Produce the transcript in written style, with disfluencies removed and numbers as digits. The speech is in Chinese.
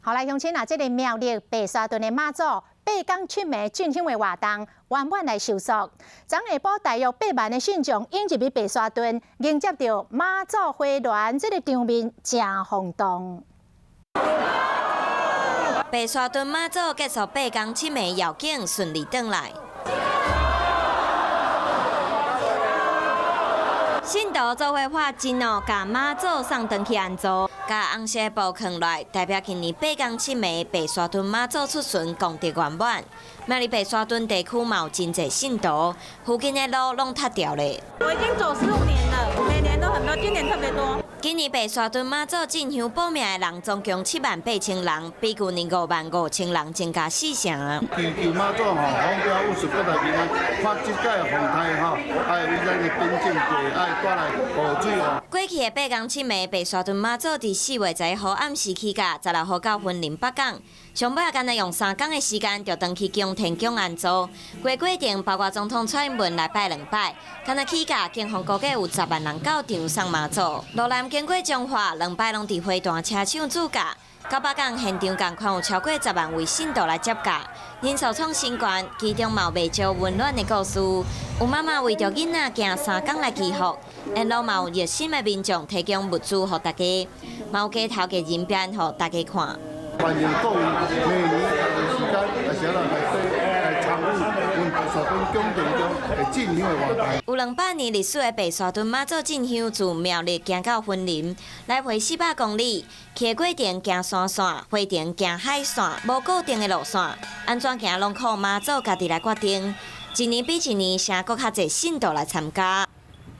后来乡亲啊，这个苗栗白沙屯的妈祖八天7暝进香的活动圆满来收束。昨下晡大约8万的信众涌入去白沙屯，迎接到妈祖花篮，这个场面真轰动。白沙屯妈祖结束8天7暝绕境，顺利返来。 信徒做伙画真哦，甲妈祖送回去安坐，甲红色布放来，代表今年8天7暝白沙屯妈祖出巡功德圆满。苗栗白沙屯地区嘛有真侪信徒，附近的路拢塌掉咧。我已经走15年了，每年都很多，今年特别多。 今年白沙屯妈祖进香报名的人总共78000人，比去年55000人增加4成。祈求妈祖吼，风调雨顺，过来平安。看即届的风台吼，爱为咱的边境过，爱带来雨水哦。过去的8天7暝，白沙屯妈祖伫4月11号暗时起驾，16号到云林北港，上尾也干那用3天的时间就登去宫田宫安坐。过程包括总统蔡英文来拜2摆，干那起驾，警方估计有10万人到场送妈祖。路南经过彰化2摆拢伫花坛车厂主驾。 到北港现场共款有超过10万位信徒来接驾，人数创新高，其中嘛有未少温暖的故事。有妈妈为着囡仔行3天来祈福，沿路嘛有热心的民众提供物资予大家，嘛有街头嘅人变予大家看。欢迎各位每年时间来小人来参与阮白沙屯宫殿中的进香的活动。有200年历史的白沙屯妈祖进香，自苗栗行到云林，来回400公里。 去过程行山线，回程行海线，无固定的路线，安怎行拢靠妈祖家己来决定。一年比一年，城搁较侪信徒来参加。